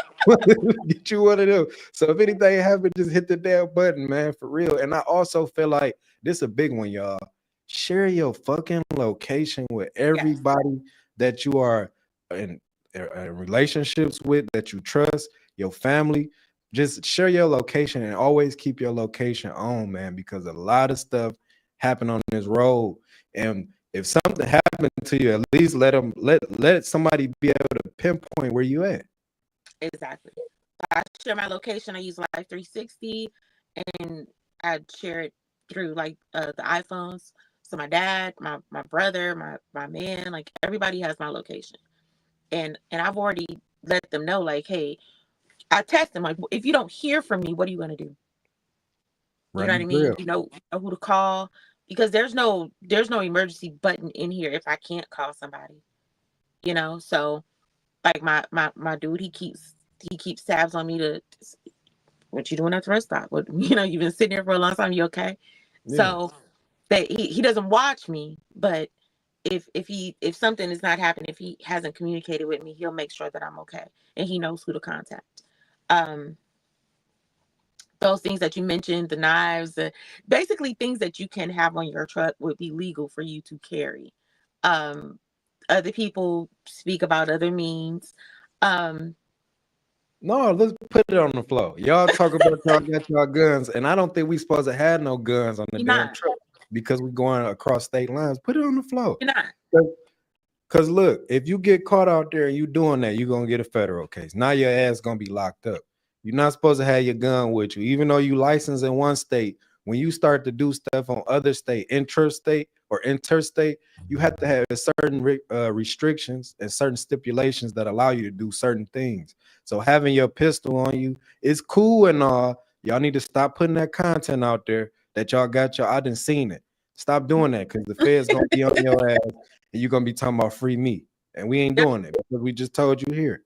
A: get you one of them. So if anything happens, just hit the damn button, man, for real. And I also feel like this a big one, y'all. Share your fucking location with
B: Yes,
A: everybody that you are in, relationships with, that you trust, your family. Just share your location and always keep your location on, man, because a lot of stuff happen on this road. And if something happened to you, at least let somebody be able to pinpoint where you at.
B: exactly. I share my location. I use Life 360, and I share it through like the iPhones. So my dad, my brother, my man, like everybody has my location, and I've already let them know, like, hey, I text them like, if you don't hear from me, what are you gonna do? You know
A: Run
B: what
A: the
B: I mean?
A: drill.
B: You know who to call, because there's no emergency button in here if I can't call somebody. You know, so like my dude, he keeps tabs on me to, what you doing at the rest stop? What, you've been sitting here for a long time. You okay?
A: Yeah.
B: So that he doesn't watch me, but if something is not happening, if he hasn't communicated with me, he'll make sure that I'm okay, and he knows who to contact. Um, those things that you mentioned, the knives, basically things that you can have on your truck would be legal for you to carry. Um, Other people speak about other means. Um,
A: No, let's put it on the floor. Y'all talk about y'all got y'all guns, and I don't think we supposed to have no guns on the
B: you're
A: damn
B: not.
A: truck because we going across state lines. Put it on the floor.
B: You're not.
A: Cause look, if you get caught out there and you doing that, you're gonna get a federal case. Now your ass gonna be locked up. You're not supposed to have your gun with you, even though you license in one state. When you start to do stuff on other state, intrastate or interstate, you have to have certain restrictions and certain stipulations that allow you to do certain things. So having your pistol on you is cool and all. Y'all need to stop putting that content out there that y'all got y'all. I done seen it. Stop doing that because the feds gonna be on your ass and you're gonna be talking about free meat. And we ain't doing it because we just told you here.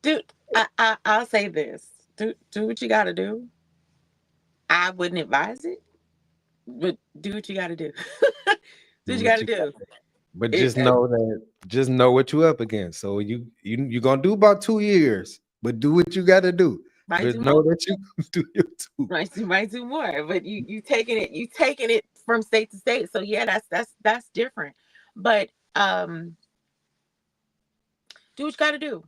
B: Dude, I'll say this. Do what you gotta do. I wouldn't advise it, but do what you gotta do. Do
A: Do
B: what you
A: what
B: gotta
A: you
B: do.
A: But
B: It,
A: just know what you up against. So you gonna do about 2 years, but do what you gotta do.
B: might
A: But
B: do more.
A: know that you do your two.
B: Might do more. But you taking it from state to state. So yeah, that's different. But do what you gotta do.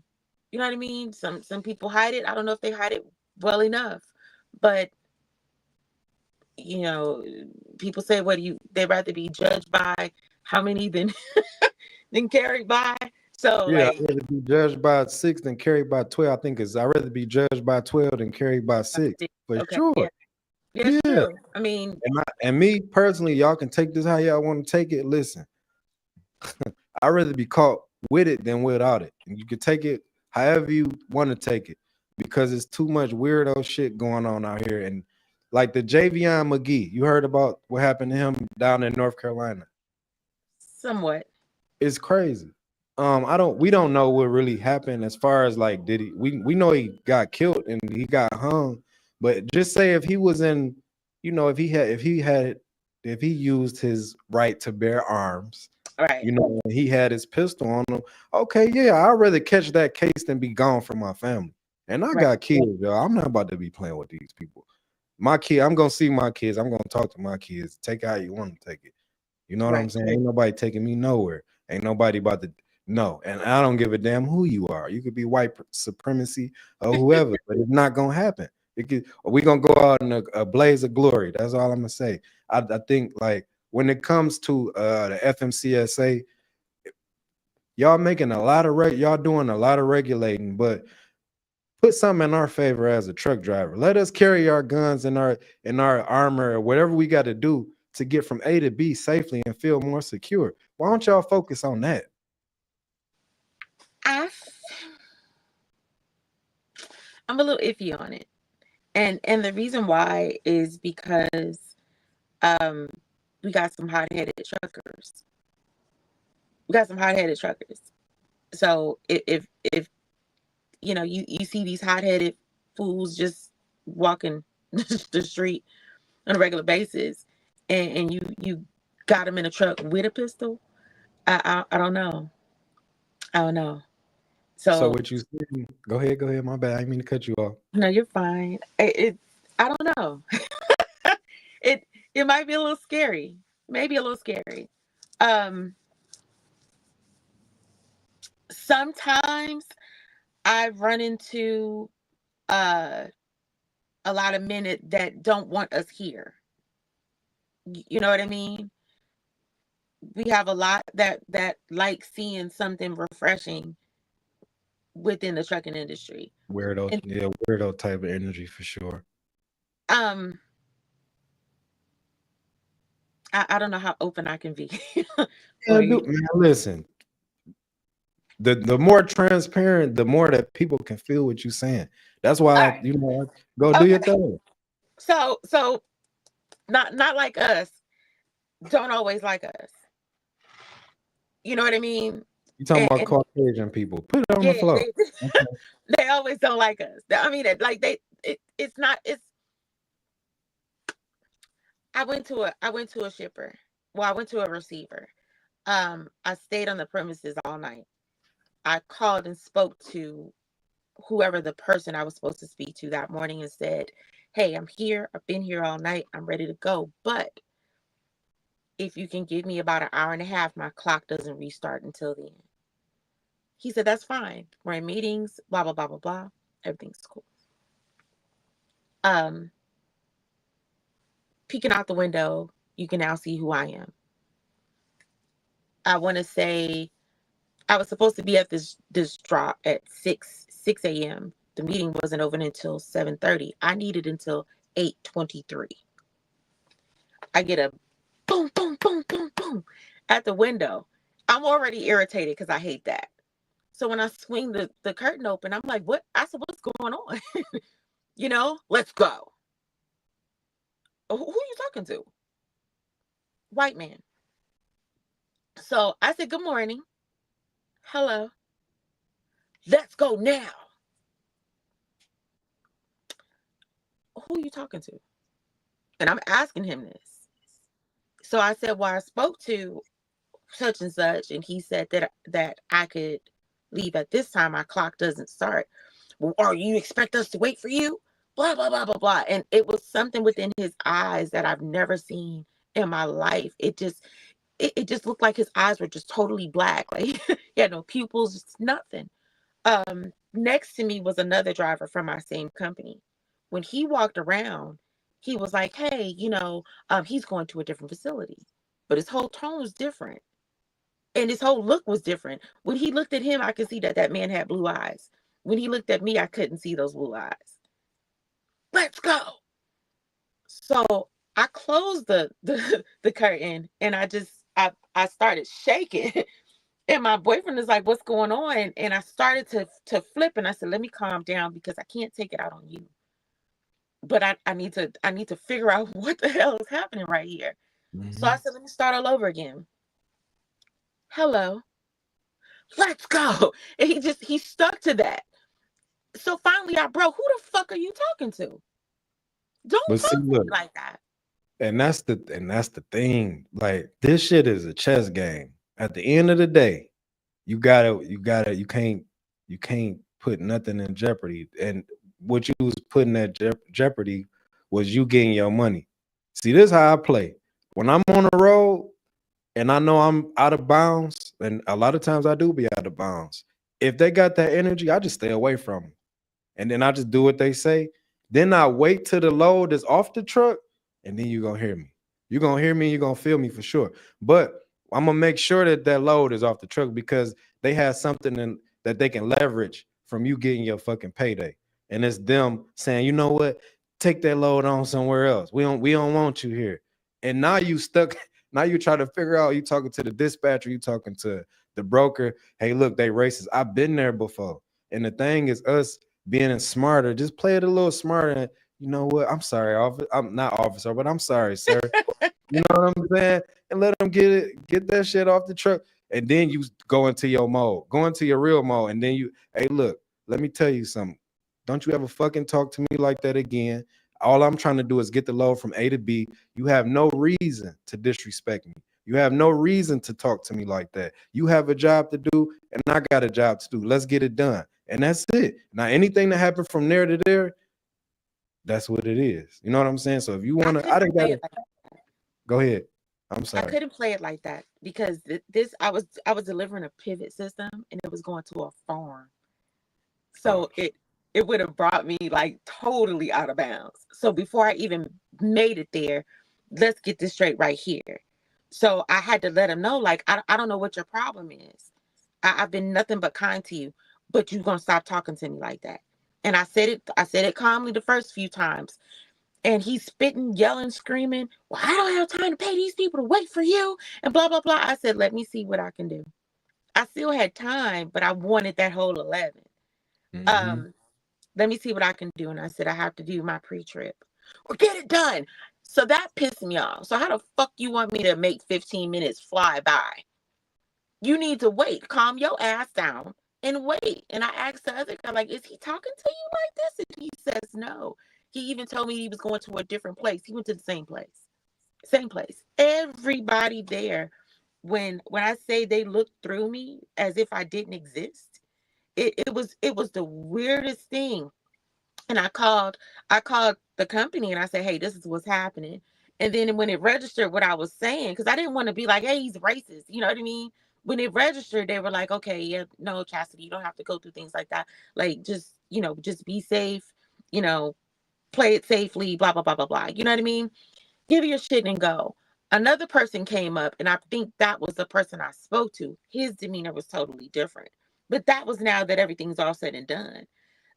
B: You know what I mean? Some people hide it. I don't know if they hide it well enough. But you know, people say, what do you they'd rather be judged by how many than than carried by. So
A: Yeah, I'd
B: like,
A: rather be judged by 6 than carried by 12. I think I'd rather be judged by 12 than carried by 6 for
B: okay, yeah.
A: sure.
B: Yeah, it's
A: Yeah.
B: true. I mean,
A: And me personally, y'all can take this how y'all want to take it. Listen, I'd rather be caught with it than without it. And you can take it however you want to take it because it's too much weirdo shit going on out here. And like the Javion McGee, you heard about what happened to him down in North Carolina.
B: somewhat.
A: It's crazy. We don't know what really happened as far as like did he we know he got killed and he got hung, but just say if he was in, if he used his right to bear arms,
B: Right.
A: he had his pistol on him. Okay, yeah, I'd rather catch that case than be gone from my family. And I
B: Right.
A: got kids, y'all. I'm not about to be playing with these people. My kid, I'm gonna see my kids. I'm gonna talk to my kids. Take it how you want to take it. You know what I'm
B: Right.
A: saying? Ain't nobody taking me nowhere. Ain't nobody about to no. And I don't give a damn who you are. You could be white supremacy or whoever, but it's not gonna happen. We gonna go out in a blaze of glory. That's all I'm gonna say. I think like when it comes to the FMCSA, y'all making a lot of y'all doing a lot of regulating, but put something in our favor as a truck driver. Let us carry our guns and our armor or whatever we got to do to get from A to B safely and feel more secure. Why don't y'all focus on that?
B: I, I'm a little iffy on it. And the reason why is because um we got some hot-headed truckers. We got some hot-headed truckers. So if you know you see these hot-headed fools just walking the street on a regular basis, and you got them in a truck with a pistol, I don't know. I don't know.
A: So
B: So
A: what you saying? Go ahead. My bad. I didn't mean to cut you off.
B: no, you're fine. I don't know. it it might be a little scary. Maybe a little scary. Um, Sometimes I've run into uh a lot of men that don't want us here. You know what I mean? We have a lot that like seeing something refreshing within the trucking industry.
A: Weirdo,
B: And
A: yeah, weirdo type of energy for sure.
B: um I don't know how open I can be
A: Yeah,
B: for you.
A: dude, man, listen. The more transparent, the more that people can feel what you're saying. That's
B: All
A: why,
B: right.
A: go do your
B: Okay.
A: thing.
B: So not like us. Don't always like us. You know what I mean?
A: You talking about
B: And
A: Caucasian people? Put it on the
B: yeah,
A: floor. Okay.
B: they always don't like us. I mean, like it's not. It's. I went to a shipper. Well, I went to a receiver. I stayed on the premises all night. I called and spoke to whoever the person I was supposed to speak to that morning and said, "Hey, I'm here. I've been here all night. I'm ready to go. But if you can give me about an hour and a half, my clock doesn't restart until then." He said, "That's fine. We're in meetings, blah, blah, blah, blah, blah. Everything's cool." Um, Peeking out the window, you can now see who I am. I want to say I was supposed to be at this drop at 6 a.m. The meeting wasn't over until 7:30. I needed until 8:23. I get a boom, boom, boom, boom, boom at the window. I'm already irritated because I hate that. So when I swing the curtain open, I'm like, what? I said, what's going on? Let's go. Who are you talking to? White man. So I said, good morning. Hello. Let's go now. Who are you talking to? And I'm asking him this. So I said, well, I spoke to such and such, and he said that I could leave at this time. My clock doesn't start. Well, or you expect us to wait for you? Blah, blah, blah, blah, blah. And it was something within his eyes that I've never seen in my life. It just looked like his eyes were just totally black. Like he had no pupils, just nothing. Next to me was another driver from my same company. When he walked around, he was like, hey, he's going to a different facility. But his whole tone was different. And his whole look was different. When he looked at him, I could see that man had blue eyes. When he looked at me, I couldn't see those blue eyes. Let's go. So I closed the curtain, and I started shaking. And my boyfriend is like, what's going on? And I started to flip, and I said, let me calm down because I can't take it out on you. But I need to figure out what the hell is happening right here. So I
A: Mhm.
B: said, let me start all over again. Hello, let's go. And he stuck to that. So finally I broke. Who the fuck are you talking to? Don't
A: But see,
B: talk to me
A: look,
B: like that.
A: and that's the thing. Like this shit is a chess game. At the end of the day, you can't put nothing in jeopardy. And what you was putting at jeopardy was you getting your money. See, this is how I play. When I'm on the road and I know I'm out of bounds, and a lot of times I do be out of bounds. If they got that energy, I just stay away from them. And then I just do what they say. Then I wait till the load is off the truck, and then you're gonna hear me. You're gonna hear me, you're gonna feel me for sure. But I'm gonna make sure that that load is off the truck because they have something that they can leverage from you getting your fucking payday. And it's them saying, you know what, take that load on somewhere else. We don't want you here. And now you stuck. Now you try to figure out, you talking to the dispatcher, you talking to the broker. Hey, look, they racist. I've been there before. And the thing is, us being smarter, just play it a little smarter. And you know what? I'm sorry, officer. I'm not officer, but I'm sorry, sir. You know what I'm saying? And let them get that shit off the truck. And then you go into your mode, go into your real mode. And then hey, look, let me tell you something. Don't you ever fucking talk to me like that again. All I'm trying to do is get the load from A to B. You have no reason to disrespect me. You have no reason to talk to me like that. You have a job to do, and I got a job to do. Let's get it done. And that's it. Now, anything that happened from there to there, that's what it is. You know what I'm saying? So if you want to, I didn't got it. Go ahead. I'm sorry.
B: I couldn't play it like that because I was delivering a pivot system and it was going to a farm. So it would have brought me like totally out of bounds. So before I even made it there, let's get this straight right here. So I had to let him know, like, I don't know what your problem is. I've been nothing but kind to you, but you're going to stop talking to me like that. And I said it calmly the first few times. And he's spitting, yelling, screaming, well, I don't have time to pay these people to wait for you and blah, blah, blah. I said, let me see what I can do. I still had time, but I wanted that whole 11.
A: Mhm.
B: Let me see what I can do. And I said, I have to do my pre-trip. Well, get it done. So that pissed me off. So how the fuck you want me to make 15 minutes fly by? You need to wait. Calm your ass down and wait. And I asked the other guy, like, is he talking to you like this? And he says no. He even told me he was going to a different place. He went to the same place. Same place. Everybody there, when I say they looked through me as if I didn't exist, it was the weirdest thing. And I called the company and I said, hey, this is what's happening. And then when it registered what I was saying, because I didn't want to be like, hey, he's racist. You know what I mean? When it registered, they were like, okay, yeah, no, Chastity, you don't have to go through things like that. Like, just be safe, you know, play it safely, blah, blah, blah, blah, blah. You know what I mean? Give your shit and go. Another person came up, and I think that was the person I spoke to. His demeanor was totally different. But that was now that everything's all said and done.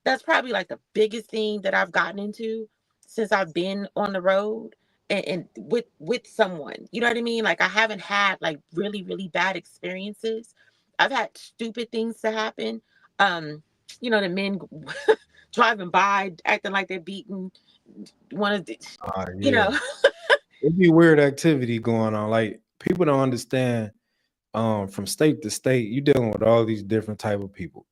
B: That's probably like the biggest thing that I've gotten into since I've been on the road and with someone. You know what I mean? Like I haven't had like really, really bad experiences. I've had stupid things to happen. The men driving by acting like they're beating one of the, you
A: Yeah.
B: know.
A: It'd be weird activity going on. Like people don't understand. From state to state, you dealing with all these different type of people.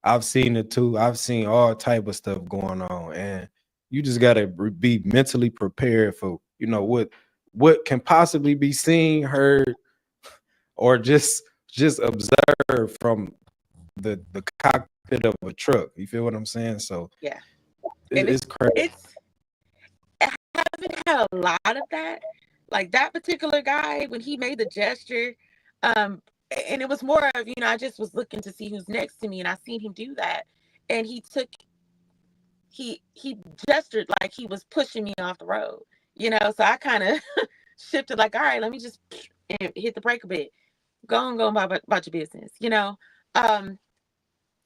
A: I've seen it too. I've seen all type of stuff going on, and you just gotta be mentally prepared for what can possibly be seen, heard, or just observe from the cockpit of a truck. You feel what I'm saying? So
B: Yeah.
A: it's crazy.
B: I haven't had a lot of that. Like that particular guy, when he made the gesture, and it was more of, I just was looking to see who's next to me, and I seen him do that, and he gestured like he was pushing me off the road, So I kind of shifted, like, all right, let me just and hit the brake a bit, go about your business,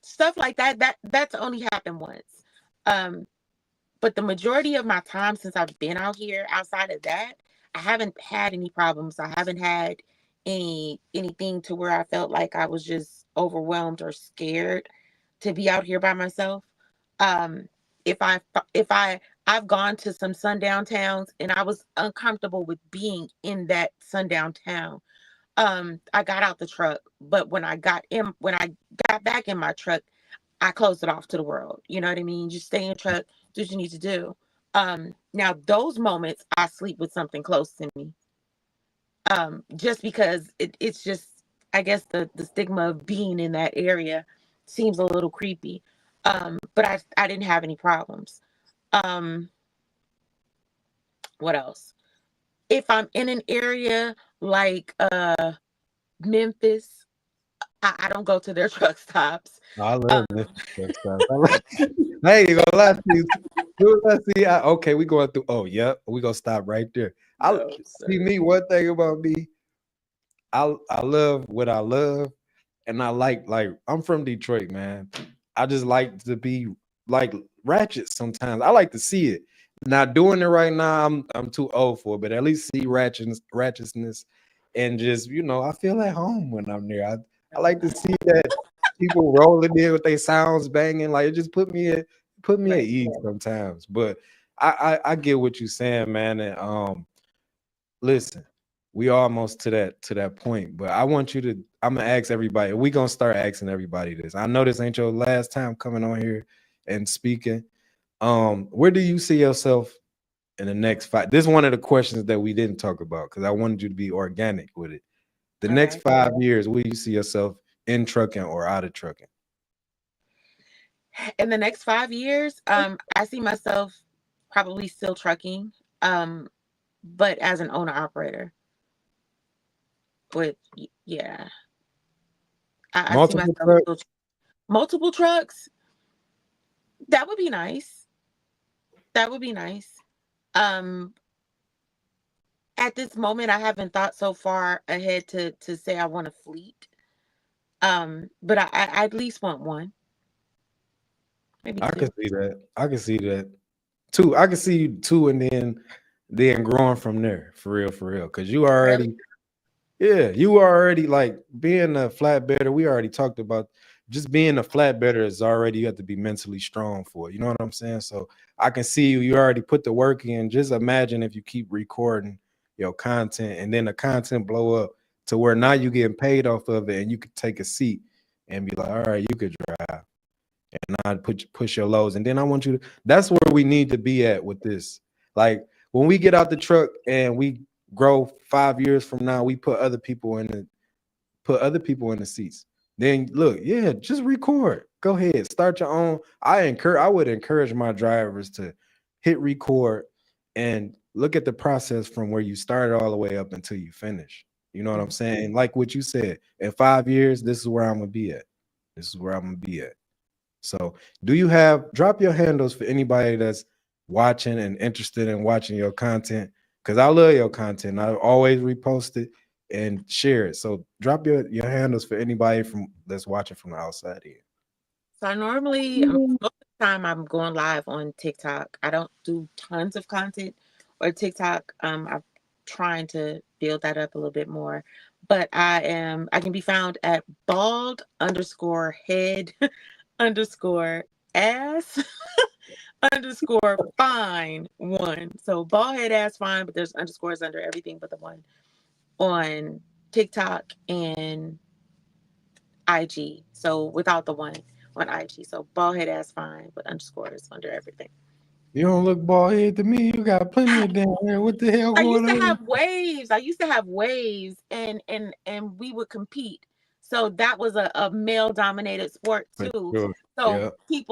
B: stuff like that. That's only happened once. But the majority of my time since I've been out here, outside of that, I haven't had any problems. I haven't had anything to where I felt like I was just overwhelmed or scared to be out here by myself. Um, if I've gone to some sundown towns and I was uncomfortable with being in that sundown town. I got out the truck, but when I got back in my truck, I closed it off to the world. You know what I mean? Just stay in the truck, do what you need to do. Now those moments I sleep with something close to me. Just because it's just, I guess the stigma of being in that area seems a little creepy. But I didn't have any problems. Um, what else? If I'm in an area like Memphis, I don't go to their truck stops.
A: I
B: Um,
A: love this stuff. I ain't gonna lie to you. Okay, we going through. Oh, yep, we gonna stop right there. I
B: no,
A: see me. One thing about me, I love what I love, and I like I'm from Detroit, man. I just like to be like ratchet sometimes. I like to see it. Not doing it right now. I'm too old for it, but at least see ratchetness, and just I feel at home when I'm there. I like to see that people rolling in with their sounds banging. Like it just put me at
B: Right.
A: ease sometimes. But I get what you're saying, man. And listen, we almost to that point, but I want you to. I'm gonna ask everybody. We gonna start asking everybody this. I know this ain't your last time coming on here and speaking. Where do you see yourself in the next 5? This is one of the questions that we didn't talk about because I wanted you to be organic with it. The next
B: Okay.
A: 5 years, where do you see yourself in trucking or out of trucking?
B: In the next 5 years, I see myself probably still trucking, but as an owner operator. With yeah, I see
A: Multiple
B: myself
A: trucks?
B: still multiple trucks. That would be nice. That would be nice. Um, at this moment, I haven't thought so far ahead to say I want a fleet. But I at least want one, maybe
A: I can
B: two.
A: see that. I can see that. Two. I can see you two, and then growing from there for real, for real. Because you
B: Really?
A: already, yeah, you already like being a flatbedder. We already talked about just being a flatbedder is already you have to be mentally strong for it. You know what I'm saying? So I can see you. You already put the work in. Just imagine if you keep recording your content and then the content blow up to where now you getting paid off of it and you could take a seat and be like, all right, you could drive and not push your loads. And then I want you to. That's where we need to be at with this. Like when we get out the truck and we grow 5 years from now, we put other people in the seats. Then look, yeah, just record. Go ahead, start your own. I would encourage my drivers to hit record and look at the process from where you started all the way up until you finish. You know what I'm saying? Like what you said, in 5 years, this is where I'm gonna be at. This is where I'm gonna be at. So, do you have drop your handles for anybody that's watching and interested in watching your content? Because I love your content. I always repost it and share it. So, drop your handles for anybody from that's watching from the outside here.
B: So I normally, most of the time, I'm going live on TikTok. I don't do tons of content or TikTok. I'm trying to build that up a little bit more, but I can be found at bald underscore head underscore ass underscore fine one. So bald head ass fine, but there's underscores under everything but the one on TikTok and IG. So without the one on IG. So bald head ass fine, but underscores under everything.
A: You don't look bald head to me. You got plenty of damn hair. What the hell
B: I
A: going
B: used to
A: on?
B: have waves. I used to have waves and we would compete. So that was a male dominated sport
A: For
B: too.
A: sure.
B: So
A: Yeah.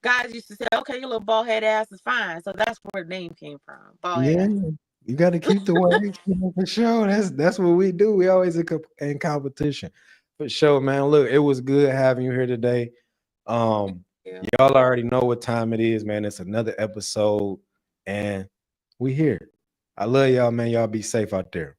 B: guys used to say, okay, your little bald head ass is fine. So that's where the name came from. Bald head
A: Yeah.
B: ass.
A: You got to keep the weight for sure. That's what we do. We always in competition for sure, man. Look, it was good having you here today.
B: Yeah.
A: Y'all already know what time it is, man. It's another episode, and we here. I love y'all, man. Y'all be safe out there.